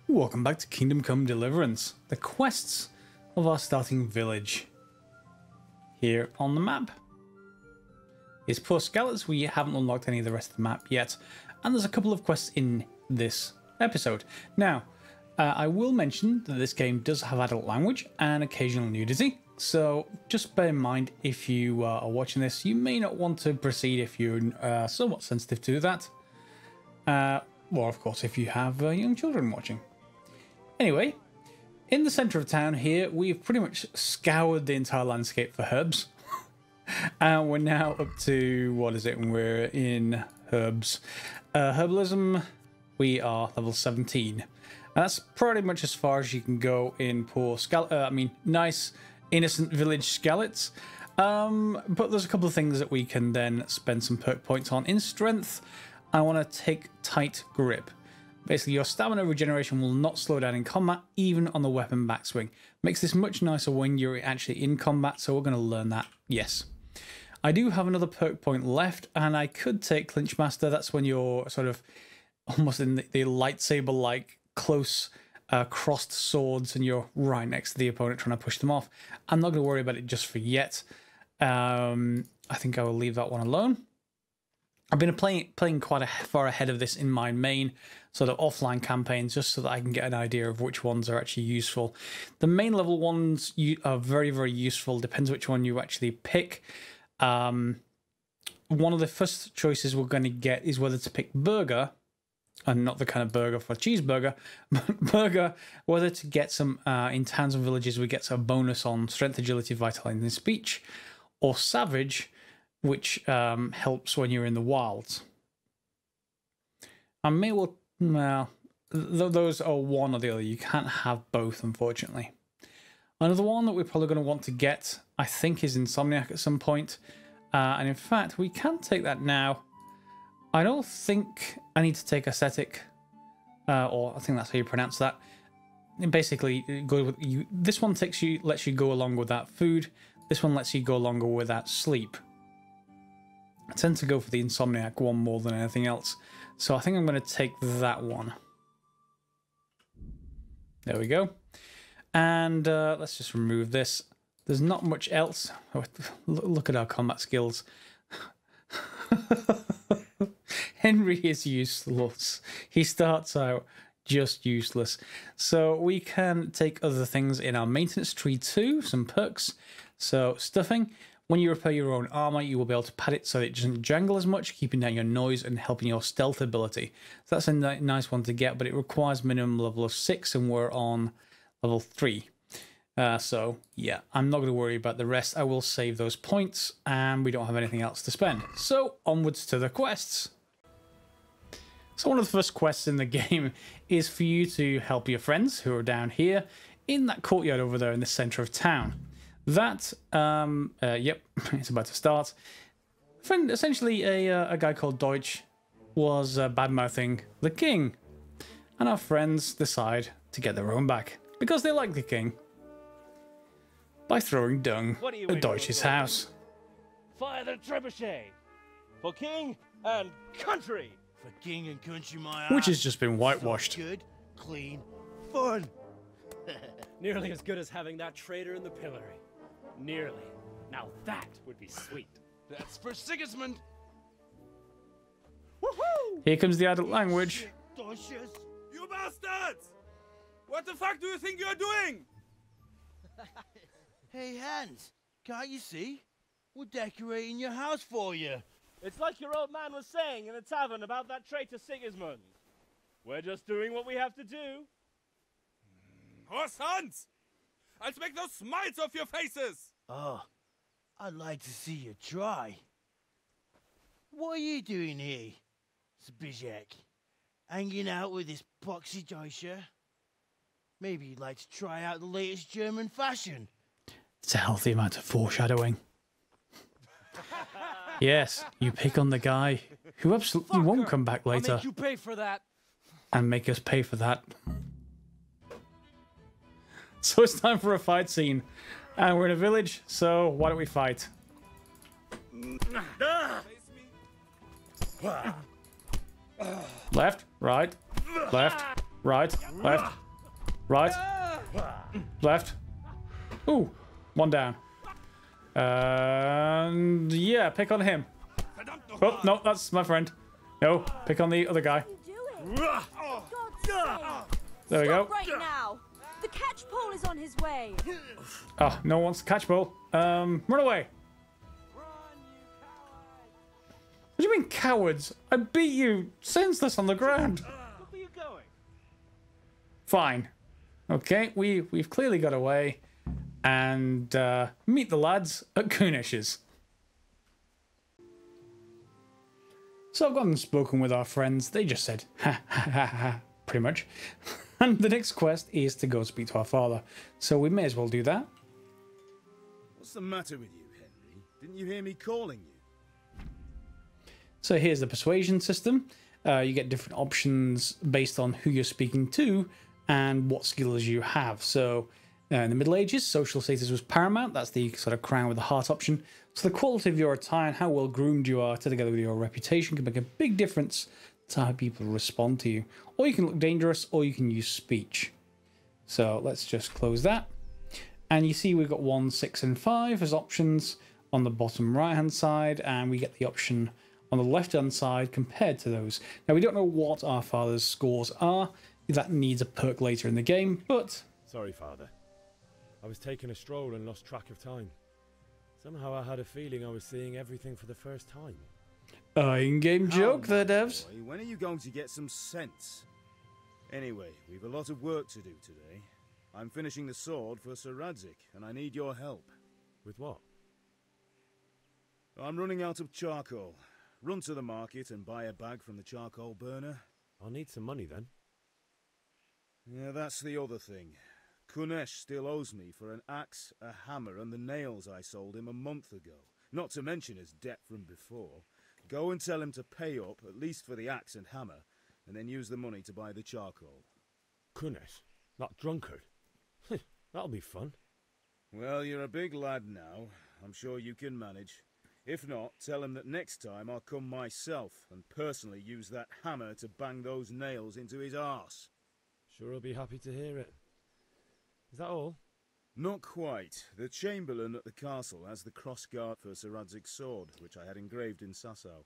Welcome back to Kingdom Come Deliverance, the quests of our starting village. Here on the map is poor Skalitz. We haven't unlocked any of the rest of the map yet, and there's a couple of quests in this episode. Now, I will mention that this game does have adult language and occasional nudity, so just bear in mind if you are watching this, you may not want to proceed if you're somewhat sensitive to that. Or, of course, if you have young children watching. Anyway, in the centre of town here, we've pretty much scoured the entire landscape for herbs. And we're now up to, what is it? We're in herbs. Herbalism, we are level 17. And that's pretty much as far as you can go in poor nice, innocent village Skalitz. But there's a couple of things that we can then spend some perk points on. In strength, I want to take tight grip. Basically, your stamina regeneration will not slow down in combat, even on the weapon backswing. Makes this much nicer when you're actually in combat, so we're going to learn that, yes. I do have another perk point left, and I could take Clinch Master. That's when you're sort of almost in the lightsaber-like close crossed swords, and you're right next to the opponent trying to push them off. I'm not going to worry about it just for yet. I think I will leave that one alone. I've been playing quite far ahead of this in my main sort of offline campaigns, just so that I can get an idea of which ones are actually useful. The main level ones are very, very useful. Depends which one you actually pick. One of the first choices we're going to get is whether to pick burger, and not the kind of burger for cheeseburger, but burger, whether to get some, in towns and villages, we get a bonus on strength, agility, vitality, and speech, or savage, which helps when you're in the wilds. I may well... Well, those are one or the other. You can't have both, unfortunately. Another one that we're probably going to want to get, I think, is Insomniac at some point. And in fact, we can take that now. I don't think I need to take Ascetic, or I think that's how you pronounce that. And basically, this one lets you go along with that food. This one lets you go longer with that sleep. I tend to go for the Insomniac one more than anything else. So I think I'm going to take that one. There we go. And let's just remove this. There's not much else. Oh, look at our combat skills. Henry is useless. He starts out just useless. So we can take other things in our maintenance tree too. Some perks. So stuffing. When you repair your own armor, you will be able to pad it so it doesn't jangle as much, keeping down your noise and helping your stealth ability. So that's a nice one to get, but it requires minimum level of 6, and we're on level 3. So, yeah, I'm not going to worry about the rest. I will save those points, and we don't have anything else to spend. So, onwards to the quests. So one of the first quests in the game is for you to help your friends who are down here in that courtyard over there in the center of town. That, yep, it's about to start. Essentially, a guy called Deutsch was bad-mouthing the king. And our friends decide to get their own back, because they like the king, by throwing dung at Deutsch's house. Fire the trebuchet! For king and country! For king and country, my Which has just been whitewashed. Good, clean, fun. Nearly as good as having that traitor in the pillory. Nearly. Now that would be sweet. That's for Sigismund. Woohoo! Here comes the adult language. You bastards! What the fuck do you think you're doing? Hey, Hans, can't you see? We're decorating your house for you. It's like your old man was saying in the tavern about that traitor Sigismund. We're just doing what we have to do. Horse Hans! I'll make those smiles off your faces! Oh, I'd like to see you try. What are you doing here, Zbigniew? Hanging out with this boxy Deutscher? Maybe you'd like to try out the latest German fashion. It's a healthy amount of foreshadowing. Yes, you pick on the guy who absolutely won't come back later. I'll make you pay for that. And make us pay for that. So it's time for a fight scene. And we're in a village, so why don't we fight? Left, right, left, Right, left, right, left. Ooh, one down. And yeah, pick on him. Oh, no, that's my friend. No, pick on the other guy. There we go. Right now. The catch pole is on his way. Oh, no one wants to catch ball. Run away. What do you mean, cowards? I beat you senseless on the ground. Where are you going? Fine. Okay, we've clearly got away. And meet the lads at Kunish's. So I've gone and spoken with our friends. They just said, ha ha ha ha, pretty much. And the next quest is to go speak to our father. So we may as well do that. What's the matter with you, Henry? Didn't you hear me calling you? So here's the persuasion system. You get different options based on who you're speaking to and what skills you have. So in the Middle Ages, social status was paramount. That's the sort of crown with the heart option. So the quality of your attire and how well groomed you are, together with your reputation, can make a big difference to how people respond to you. Or you can look dangerous, or you can use speech. So let's just close that. And you see we've got 1, 6, and 5 as options on the bottom right-hand side, and we get the option on the left-hand side compared to those. Now, we don't know what our father's scores are. That needs a perk later in the game, but... Sorry, Father. I was taking a stroll and lost track of time. Somehow I had a feeling I was seeing everything for the first time. In-game joke there, devs. Boy, when are you going to get some sense? Anyway, we've a lot of work to do today. I'm finishing the sword for Sir Radzig, and I need your help. With what? I'm running out of charcoal. Run to the market and buy a bag from the charcoal burner. I'll need some money then. Yeah, that's the other thing. Kunesh still owes me for an axe, a hammer, and the nails I sold him a month ago. Not to mention his debt from before. Go and tell him to pay up, at least for the axe and hammer, and then use the money to buy the charcoal. Kunesh? That drunkard? That'll be fun. Well, you're a big lad now. I'm sure you can manage. If not, tell him that next time I'll come myself and personally use that hammer to bang those nails into his arse. Sure he'll be happy to hear it. Is that all? Not quite. The Chamberlain at the castle has the crossguard for Sir Radzig's sword, which I had engraved in Sasau.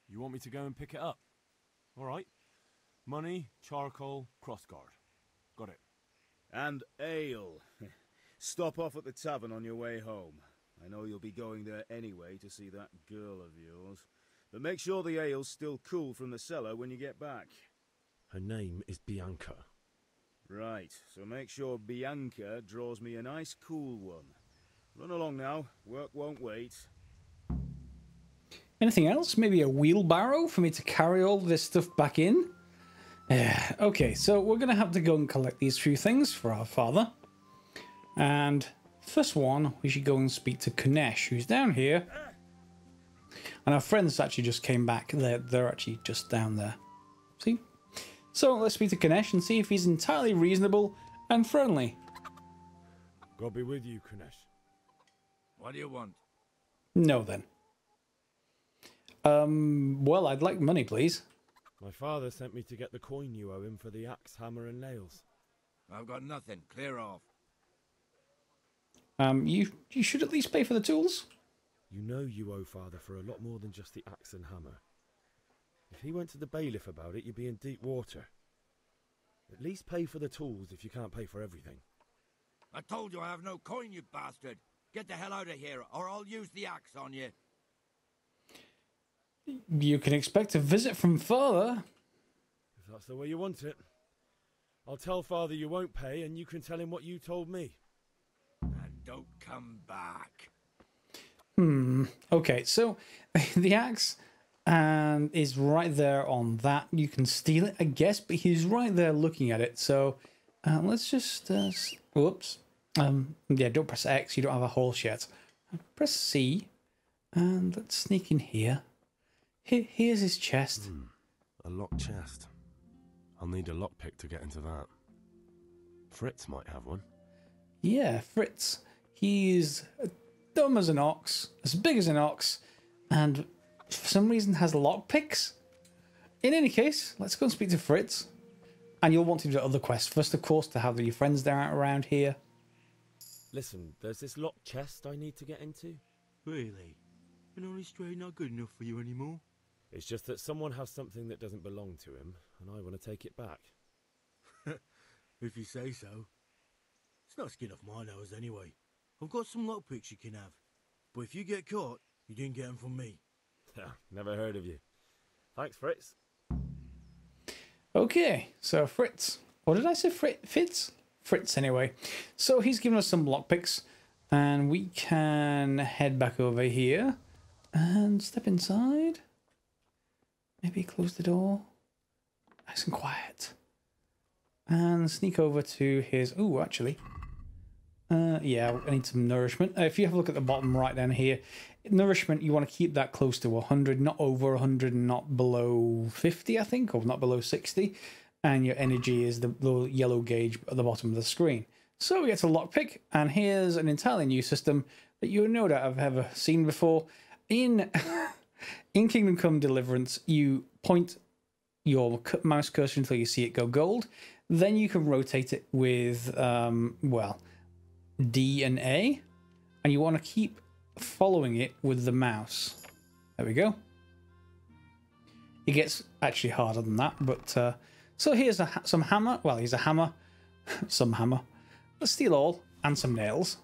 You want me to go and pick it up? All right. Money, charcoal, crossguard. Got it. And ale. Stop off at the tavern on your way home. I know you'll be going there anyway to see that girl of yours. But make sure the ale's still cool from the cellar when you get back. Her name is Bianca. Right, so make sure Bianca draws me a nice cool one. Run along now, work won't wait. Anything else? Maybe a wheelbarrow for me to carry all this stuff back in? Okay, so we're going to have to go and collect these few things for our father. And first one, we should go and speak to Kunesh, who's down here. And our friends actually just came back. They're actually just down there. See? So let's speak to Kunesh and see if he's entirely reasonable and friendly. God be with you, Kunesh. What do you want? No, then. Well, I'd like money, please. My father sent me to get the coin you owe him for the axe, hammer, and nails. I've got nothing. Clear off. You should at least pay for the tools. You know you owe father for a lot more than just the axe and hammer. If he went to the bailiff about it, you'd be in deep water. At least pay for the tools if you can't pay for everything. I told you I have no coin, you bastard. Get the hell out of here, or I'll use the axe on you. You can expect a visit from father. If that's the way you want it. I'll tell father you won't pay, and you can tell him what you told me. And don't come back. Okay, so the axe is right there on that. You can steal it, I guess, but he's right there looking at it. So let's just... whoops. Yeah, don't press X. You don't have a horse yet. Press C. And let's sneak in here. Here's his chest. A locked chest. I'll need a lockpick to get into that. Fritz might have one. Yeah, Fritz. He's dumb as an ox, as big as an ox, and for some reason has lockpicks. In any case, let's go and speak to Fritz. And you'll want to do other quests first, of course, to have your friends there around here. Listen, there's this locked chest I need to get into. Really? An Stray not good enough for you anymore? It's just that someone has something that doesn't belong to him, and I want to take it back. If you say so. It's not skin off my nose anyway. I've got some lockpicks you can have. But if you get caught, you didn't get them from me. Never heard of you. Thanks, Fritz. Okay, so Fritz. Or did I say Fitz? Fritz, anyway. So he's given us some lockpicks, and we can head back over here and step inside. Maybe close the door. Nice and quiet. And sneak over to his... Ooh, actually. Yeah, I need some nourishment. If you have a look at the bottom right down here, nourishment, you want to keep that close to 100, not over 100 and not below 50, I think, or not below 60. And your energy is the little yellow gauge at the bottom of the screen. So we get a lockpick, and here's an entirely new system that you no doubt have ever seen before. In Kingdom Come Deliverance, you point your mouse cursor until you see it go gold. Then you can rotate it with, well, D and A. And you want to keep following it with the mouse. There we go. It gets actually harder than that, but... So here's some hammer. Well, here's a hammer. Some hammer. A steel awl and some nails.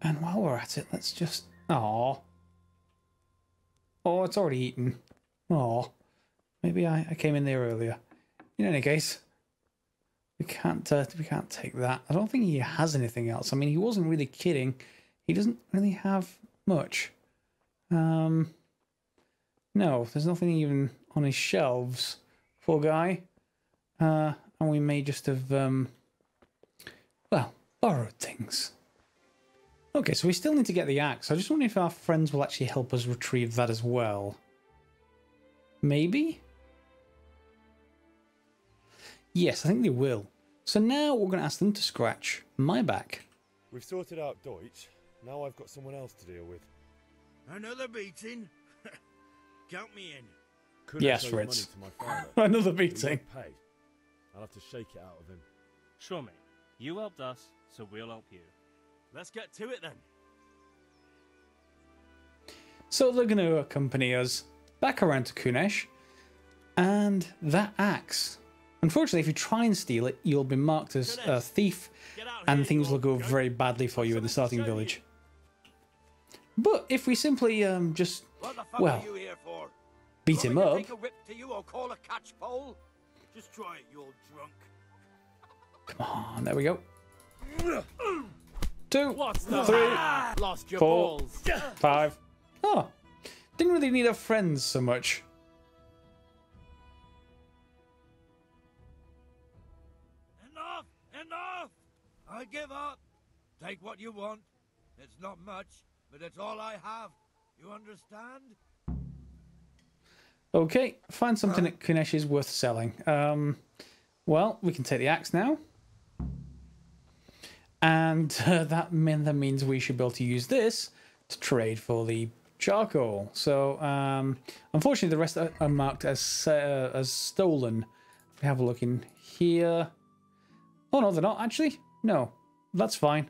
And while we're at it, let's just... Aww. Oh, it's already eaten. Aww. Maybe I came in there earlier. In any case, we can't take that. I don't think he has anything else. I mean, he wasn't really kidding. He doesn't really have much. No, there's nothing even on his shelves. Poor guy. And we may just have, well, borrowed things. Okay, so we still need to get the axe. I just wonder if our friends will actually help us retrieve that as well. Maybe? Yes, I think they will. So now we're going to ask them to scratch my back. We've sorted out Deutsch. Now I've got someone else to deal with. Another beating? Count me in. Could yes, I show Fritz. money to my father? Another He beating. won't pay. I'll have to shake it out of him. Sure, mate. You helped us, so we'll help you. Let's get to it then. So they're going to accompany us back around to Kunesh. And that axe. Unfortunately, if you try and steal it, you'll be marked as a thief. And things will go very badly for you in the starting village. But if we simply just, well, beat him up. Take a rip to you or call a catch pole? Just try it, you old drunk. Come on, there we go. 2, What's the 3, Lost your 4, balls. 5. Oh, didn't really need our friends so much. Enough! Enough! I give up. Take what you want. It's not much, but it's all I have. You understand? Okay, find something at Kunesh is worth selling. Well, we can take the axe now. And that means we should be able to use this to trade for the charcoal. So, unfortunately, the rest are marked as stolen. If we have a look in here. Oh, no, they're not, actually. No, that's fine.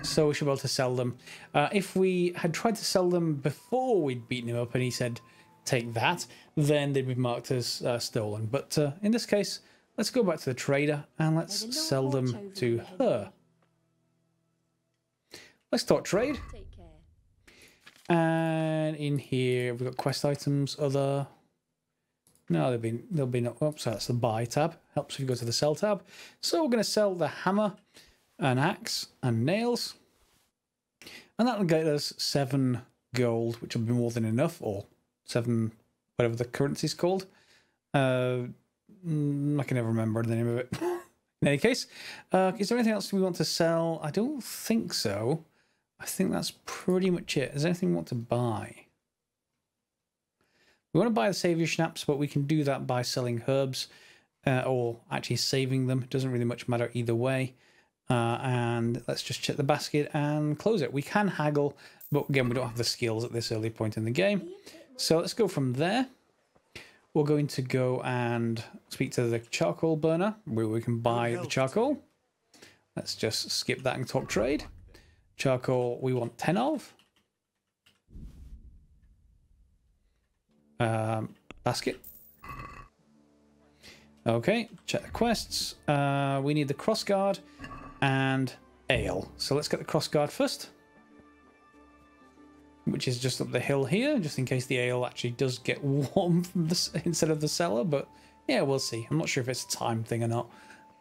So we should be able to sell them. If we had tried to sell them before we'd beaten him up and he said, take that, then they'd be marked as stolen. But in this case, let's go back to the trader and let's sell them to her. Let's talk trade. Take care. And in here, we've got quest items, other... No, there'll be no... Oops, so that's the buy tab. Helps if you go to the sell tab. So we're going to sell the hammer, an axe, and nails. And that'll get us 7 gold, which will be more than enough, or 7, whatever the currency's called. I can never remember the name of it. In any case, is there anything else we want to sell? I don't think so. I think that's pretty much it. Is there anything we want to buy? We want to buy the Saviour Schnapps, but we can do that by selling herbs or actually saving them. It doesn't really much matter either way. And let's just check the basket and close it. We can haggle, but again, we don't have the skills at this early point in the game. So let's go from there. we're going to go and speak to the charcoal burner where we can buy the charcoal. Let's just skip that and talk trade. Charcoal we want 10 of. Basket. Okay, check the quests. We need the crossguard and ale. So let's get the crossguard first, which is just up the hill here, just in case the ale actually does get warm from this, instead of the cellar. But yeah, we'll see. I'm not sure if it's a time thing or not.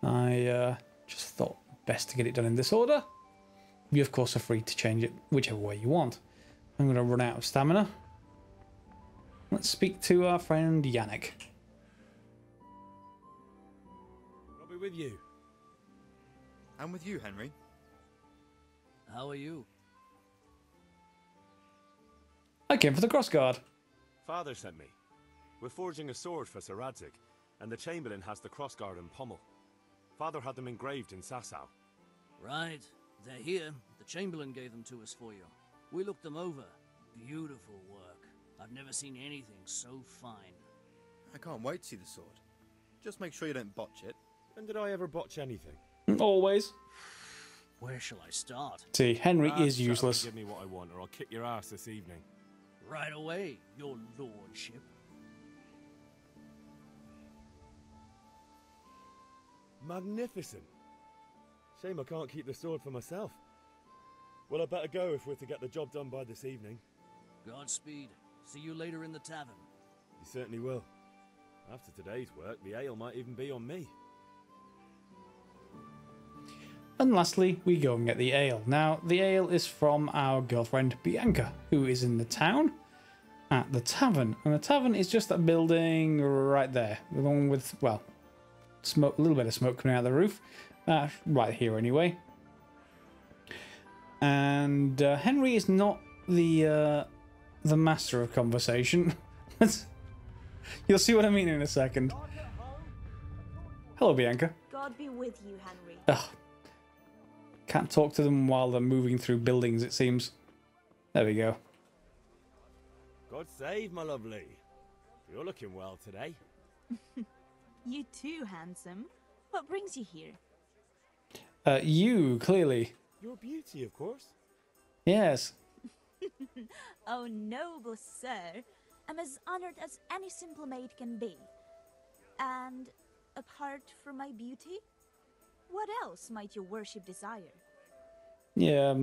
I just thought best to get it done in this order. You, of course, are free to change it whichever way you want. I'm going to run out of stamina. Let's speak to our friend Yannick. I'll be with you. I'm with you, Henry. How are you? I came for the crossguard. Father sent me. We're forging a sword for Sir Radzig, and the Chamberlain has the crossguard and pommel. Father had them engraved in Sasau. Right. They're here. The Chamberlain gave them to us for you. We looked them over. Beautiful work. I've never seen anything so fine. I can't wait to see the sword. Just make sure you don't botch it. When did I ever botch anything? Always. Where shall I start? See, Henry Lad, is shut up and useless. Give me what I want, or I'll kick your ass this evening. Right away, your lordship. Magnificent. Shame I can't keep the sword for myself. Well, I better go if we're to get the job done by this evening. Godspeed. See you later in the tavern. You certainly will. After today's work, the ale might even be on me. And lastly, we go and get the ale. Now, the ale is from our girlfriend Bianca, who is in the town at the tavern. And the tavern is just that building right there, along with, well, smoke, a little bit of smoke coming out of the roof. Right here, anyway. And Henry is not the master of conversation. You'll see what I mean in a second. Hello, Bianca. God be with you, Henry. Ugh. Can't talk to them while they're moving through buildings, it seems. There we go. God save, my lovely. You're looking well today. You too, handsome. What brings you here? You, clearly. Your beauty, of course. Yes. Oh, noble sir. I'm as honored as any simple maid can be. And apart from my beauty, what else might your worship desire? Yeah,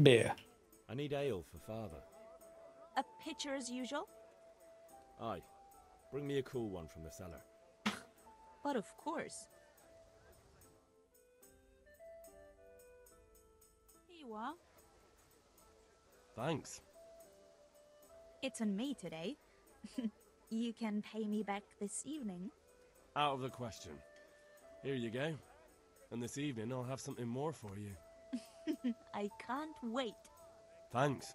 beer. I need ale for father. A pitcher as usual? Aye. Bring me a cool one from the cellar. But of course. Here you are. Thanks. It's on me today. You can pay me back this evening. Out of the question. Here you go. And this evening I'll have something more for you. I can't wait. Thanks.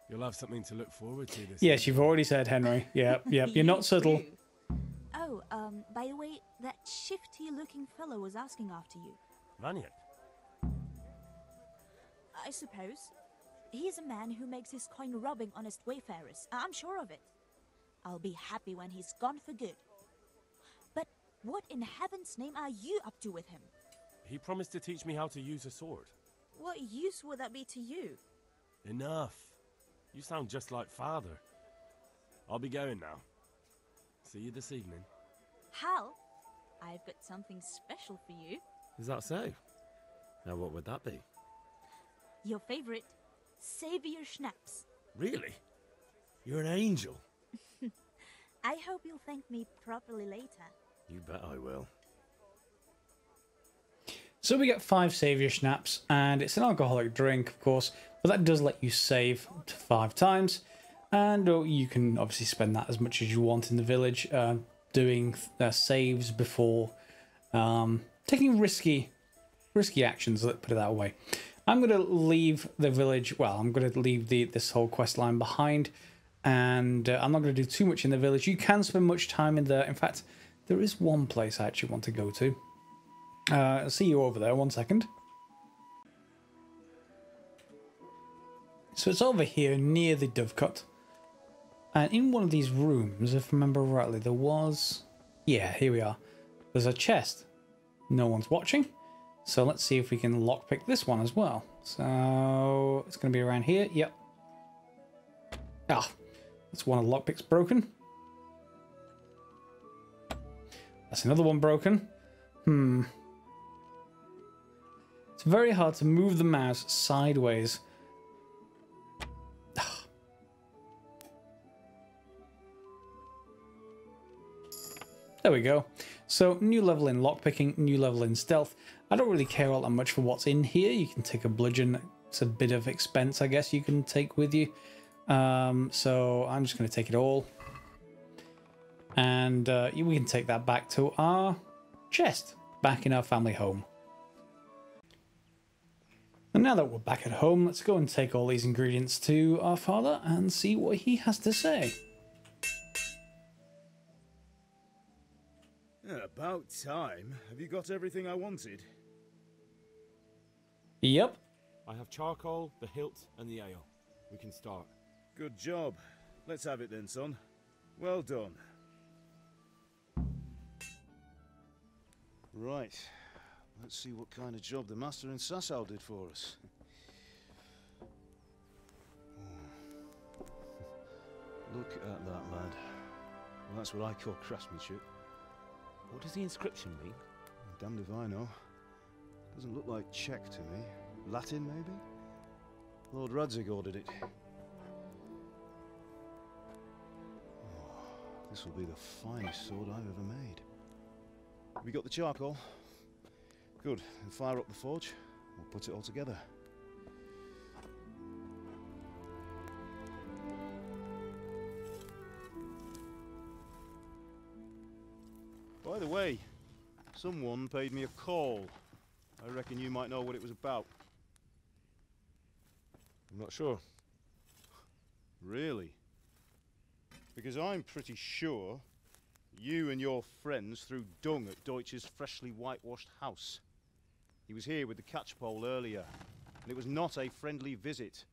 You'll have something to look forward to this Yes, evening. you've already said, Henry. Yep. You're not subtle. True. Oh, by the way, that shifty-looking fellow was asking after you. Vanya. I suppose. He's a man who makes his coin robbing honest wayfarers. I'm sure of it. I'll be happy when he's gone for good. But what in heaven's name are you up to with him? He promised to teach me how to use a sword. What use would that be to you? Enough. You sound just like father. I'll be going now. See you this evening. Hal, I've got something special for you. Is that so? Now what would that be? Your favorite, Savior Schnapps. Really? You're an angel. I hope you'll thank me properly later. You bet I will. So we get 5 Saviour Schnapps, and it's an alcoholic drink, of course, but that does let you save up to 5 times. And you can obviously spend that as much as you want in the village, doing saves before taking risky actions, let's put it that way. I'm going to leave the village, well, I'm going to leave this whole quest line behind, and I'm not going to do too much in the village. You can spend much time in there. In fact, there is one place I actually want to go to. I'll see you over there, 1 second. So it's over here near the Dovecote. And in one of these rooms, if I remember rightly, there was... Yeah, here we are. There's a chest. No one's watching. So let's see if we can lockpick this one as well. So it's going to be around here. Yep. Ah, that's one of the lockpicks broken. That's another one broken. It's very hard to move the mouse sideways. There we go. So new level in lockpicking, new level in stealth. I don't really care all that much for what's in here. You can take a bludgeon. It's a bit of expense, I guess, you can take with you. So I'm just going to take it all. And we can take that back to our chest, back in our family home. And now that we're back at home, let's go and take all these ingredients to our father and see what he has to say. About time. Have you got everything I wanted? Yep. I have charcoal, the hilt, and the ale. We can start. Good job. Let's have it then, son. Well done. Right. Let's see what kind of job the master in Sasau did for us. Look at that, lad. Well, that's what I call craftsmanship. What does the inscription mean? Damned if I know. Doesn't look like Czech to me. Latin, maybe? Lord Radzig ordered it. Oh, this will be the finest sword I've ever made. We got the charcoal? Good. Then fire up the forge. We'll put it all together. By the way, someone paid me a call. I reckon you might know what it was about. I'm not sure. Really? Because I'm pretty sure you and your friends threw dung at Deutsch's freshly whitewashed house. He was here with the catchpole earlier, and it was not a friendly visit.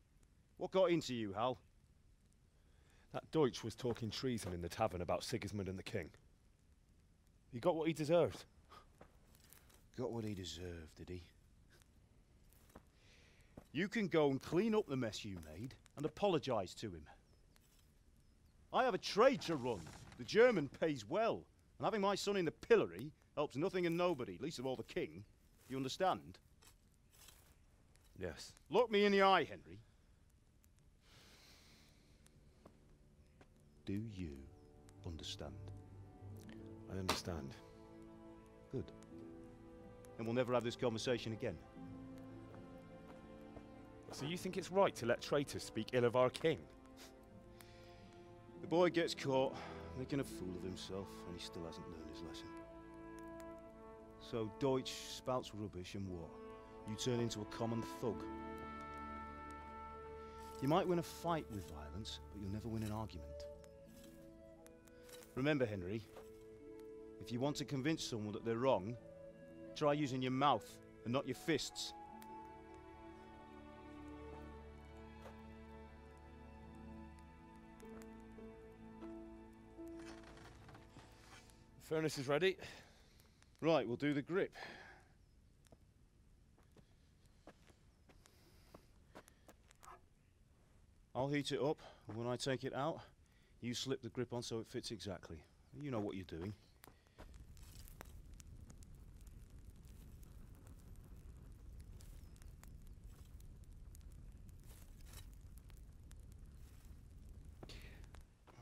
What got into you, Hal? That Deutsch was talking treason in the tavern about Sigismund and the king. He got what he deserved. Got what he deserved, did he? You can go and clean up the mess you made and apologise to him. I have a trade to run. The German pays well, and having my son in the pillory helps nothing and nobody, least of all the king. You understand? Yes. Look me in the eye, Henry. Do you understand? I understand. Good. Then we'll never have this conversation again. So you think it's right to let traitors speak ill of our king? The boy gets caught, making a fool of himself, and he still hasn't learned his lesson. So Deutsch spouts rubbish, and what? You turn into a common thug. You might win a fight with violence, but you'll never win an argument. Remember, Henry, if you want to convince someone that they're wrong, try using your mouth and not your fists. The furnace is ready. Right, we'll do the grip. I'll heat it up, and when I take it out, you slip the grip on so it fits exactly. You know what you're doing.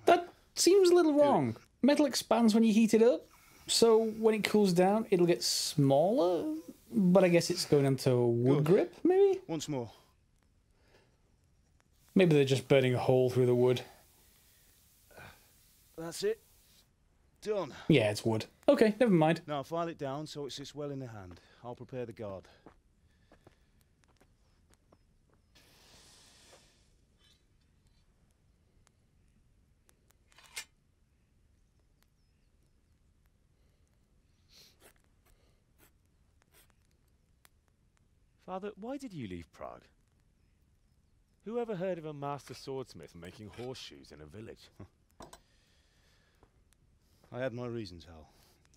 That seems a little wrong. Metal expands when you heat it up, so when it cools down, it'll get smaller. But I guess it's going into a wood grip, maybe? Once more. Maybe they're just burning a hole through the wood. That's it. Done. Yeah, it's wood. Okay, never mind. Now file it down so it sits well in the hand. I'll prepare the guard. Father, why did you leave Prague? Who ever heard of a master swordsmith making horseshoes in a village? I had my reasons, Hal.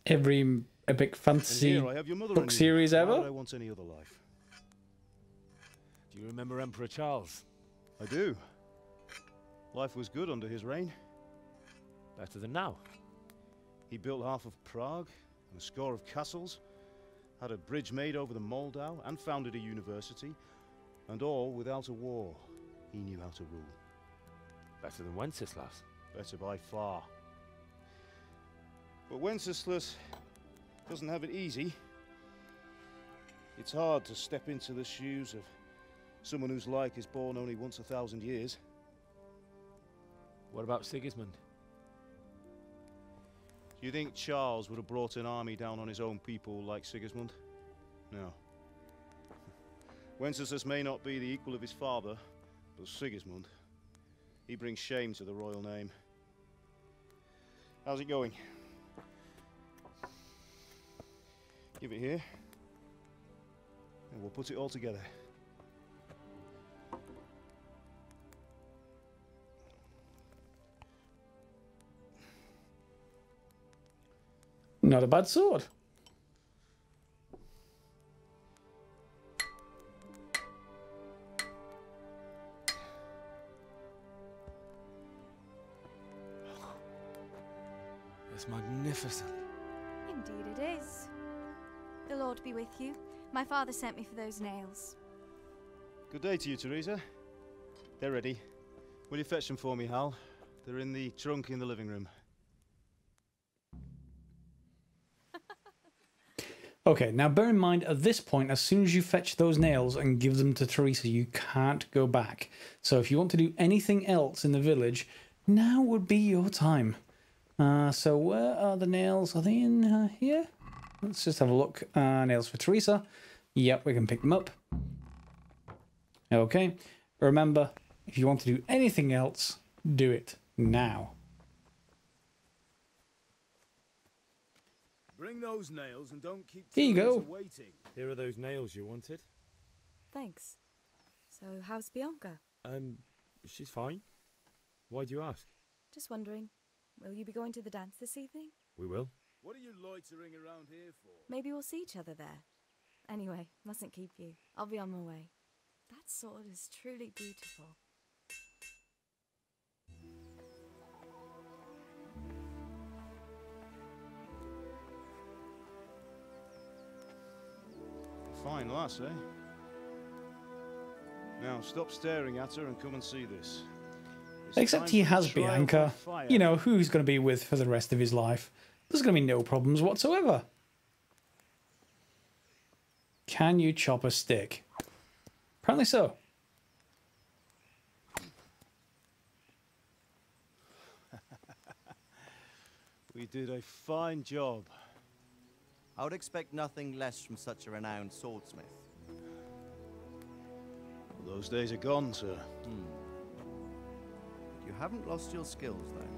Every epic fantasy And here I have your mother book and you. series Why ever. would I want any other life? Do you remember Emperor Charles? I do. Life was good under his reign. Better than now. He built half of Prague and a score of castles, had a bridge made over the Moldau, and founded a university, and all without a war. He knew how to rule. Better than Wenceslas. Better by far. But Wenceslas doesn't have it easy. It's hard to step into the shoes of someone whose like is born only once 1,000 years. What about Sigismund? Do you think Charles would have brought an army down on his own people like Sigismund? No. Wenceslas may not be the equal of his father, but Sigismund, he brings shame to the royal name. How's it going? Give it here, and we'll put it all together. Not a bad sword. It's magnificent. Indeed it is. The Lord be with you. My father sent me for those nails. Good day to you, Teresa. They're ready. Will you fetch them for me, Hal? They're in the trunk in the living room. Okay, now bear in mind at this point, as soon as you fetch those nails and give them to Teresa, you can't go back. So if you want to do anything else in the village, now would be your time. So where are the nails? Are they in here? Let's just have a look. Nails for Teresa. Yep, we can pick them up. Okay, remember, if you want to do anything else, do it now. Bring those nails and don't keep Here you go. waiting. Here are those nails you wanted. Thanks. So, how's Bianca? She's fine. Why do you ask? Just wondering, will you be going to the dance this evening? We will. What are you loitering around here for? Maybe we'll see each other there. Anyway, mustn't keep you. I'll be on my way. That sword is truly beautiful. Fine lass, eh? Now stop staring at her and come and see this. It's Except time he for has the trial by Bianca. fire. You know, who he's going to be with for the rest of his life. There's going to be no problems whatsoever. Can you chop a stick? Apparently so. We did a fine job. I would expect nothing less from such a renowned swordsmith. Well, those days are gone, sir. You haven't lost your skills, though.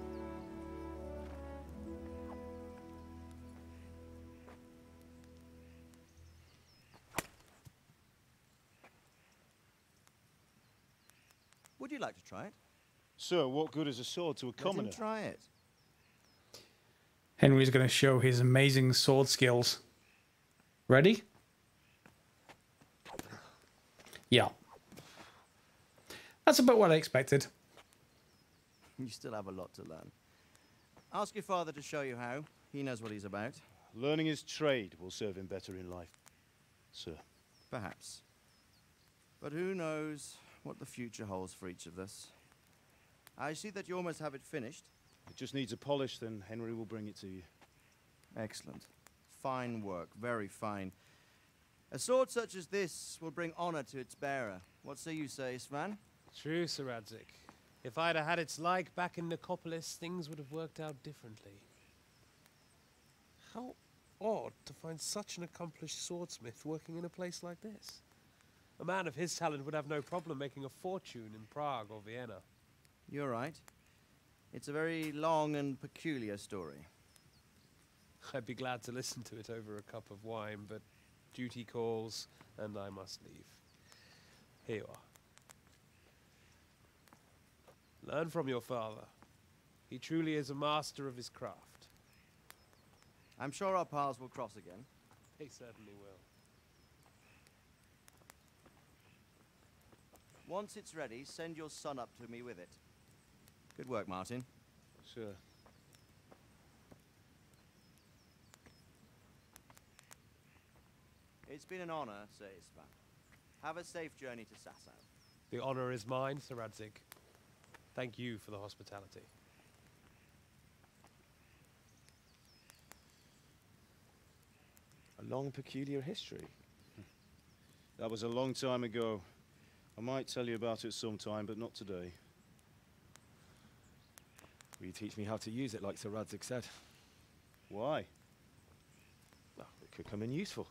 Would you like to try it? Sir, what good is a sword to a Let commoner? him try it. Henry's going to show his amazing sword skills. Ready? Yeah. That's about what I expected. You still have a lot to learn. Ask your father to show you how. He knows what he's about. Learning his trade will serve him better in life, sir. Perhaps. But who knows what the future holds for each of us. I see that you almost have it finished. It just needs a polish, then Henry will bring it to you. Excellent. Fine work, very fine. A sword such as this will bring honor to its bearer. What say you, Svan? True, Sir Radzik. If I'd have had its like back in Nicopolis, things would have worked out differently. How odd to find such an accomplished swordsmith working in a place like this. A man of his talent would have no problem making a fortune in Prague or Vienna. You're right. It's a very long and peculiar story. I'd be glad to listen to it over a cup of wine, but duty calls, and I must leave. Here you are. Learn from your father. He truly is a master of his craft. I'm sure our paths will cross again. They certainly will. Once it's ready, send your son up to me with it. Good work, Martin. Sir. It's been an honor, Sir Istvan. Have a safe journey to Sasau. The honor is mine, Sir Radzig. Thank you for the hospitality. A long, peculiar history. That was a long time ago. I might tell you about it sometime, but not today. Will you teach me how to use it like Sir Radzig said? Why? Well, it could come in useful.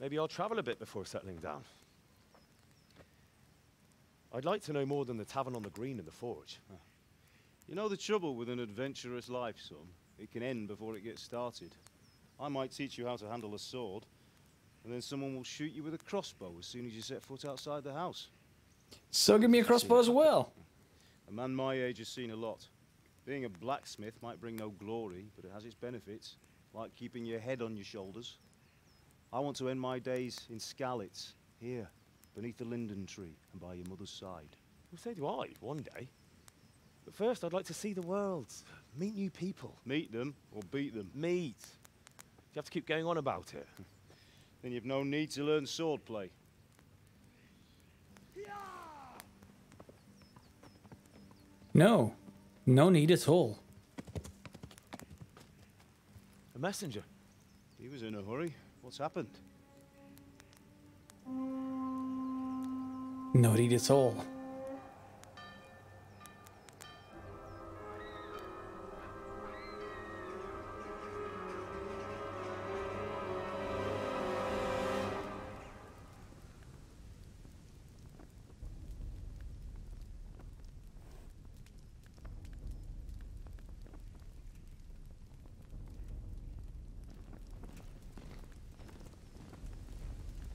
Maybe I'll travel a bit before settling down. I'd like to know more than the tavern on the green and the forge. You know the trouble with an adventurous life, son? It can end before it gets started. I might teach you how to handle a sword, and then someone will shoot you with a crossbow as soon as you set foot outside the house. So give me a crossbow as well. A man my age has seen a lot. Being a blacksmith might bring no glory, but it has its benefits, like keeping your head on your shoulders. I want to end my days in Skalitz, here, beneath the linden tree and by your mother's side. Well, so do I, one day. But first, I'd like to see the world, meet new people. Meet them or beat them? Meet. You have to keep going on about it. Then you've no need to learn swordplay. No. No need at all. A messenger. He was in a hurry. What's happened? No need at all.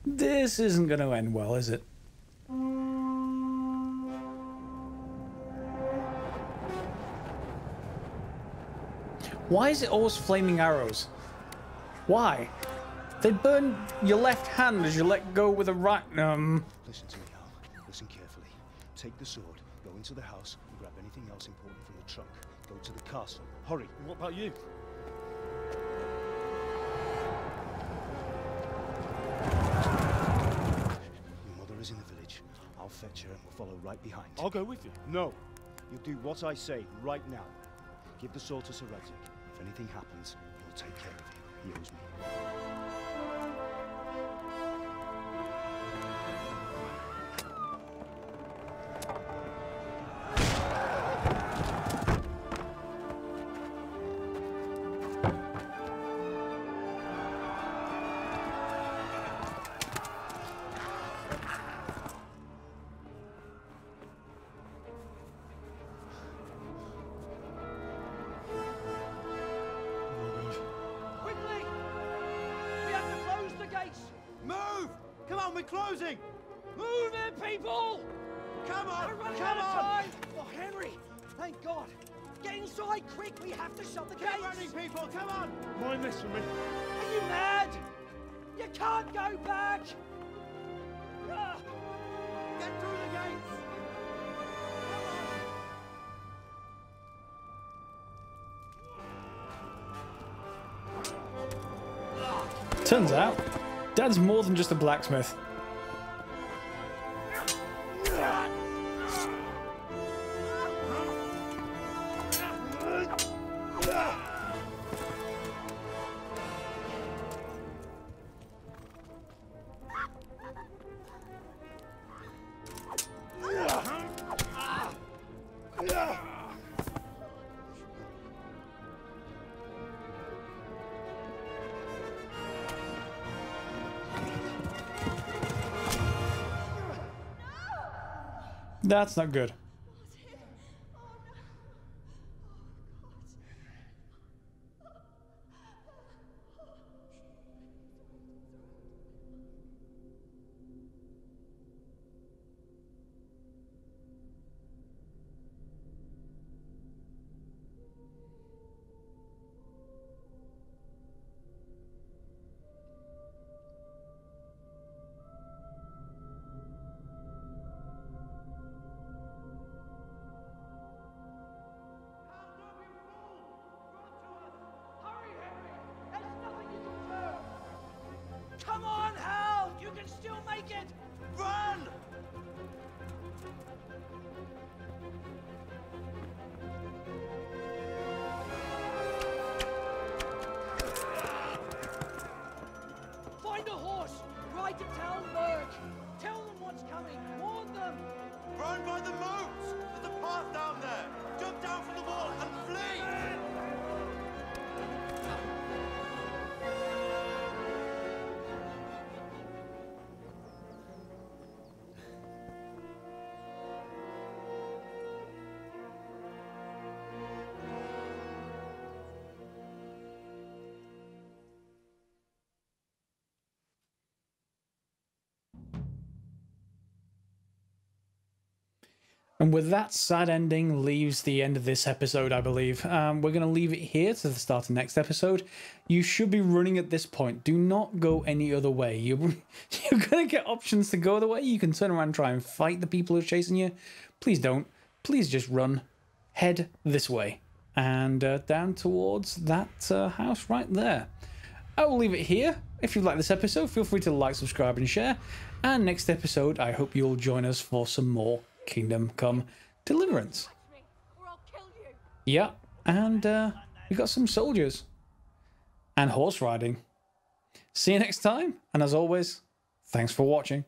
This isn't going to end well, is it? Why is it always flaming arrows? Why? They burn your left hand as you let go with the right. Listen to me, Hal. Listen carefully. Take the sword, go into the house, and grab anything else important from the trunk. Go to the castle. Hurry. And what about you? Your mother is in the village. I'll fetch her and we'll follow right behind. I'll go with you. No. You'll do what I say right now. Give the sword to Sir Radzig. If anything happens, he'll take care of you. He owes me. We're closing! Move it, people! Come on! We're running Come out of on! time! Oh, Henry! Thank God! Get inside, quick! We have to shut the gates! Get running, people! Come on! Mind this for me. Are you mad? You can't go back! Ah! Get through the gates! Turns out, Dad's more than just a blacksmith. That's not good. to tell Lurk. Tell them what's coming. Warn them. Run by the moat! There's a path down there! Jump down from the wall and flee! And with that sad ending leaves the end of this episode, I believe. We're going to leave it here to the start of the next episode. You should be running at this point. Do not go any other way. You're going to get options to go the way. You can turn around and try and fight the people who are chasing you. Please don't. Please just run. Head this way. And down towards that house right there. I will leave it here. If you like this episode, feel free to like, subscribe, and share. And next episode, I hope you'll join us for some more Kingdom Come Deliverance. Yeah, and we got some soldiers and horse riding. See you next time, and as always, thanks for watching.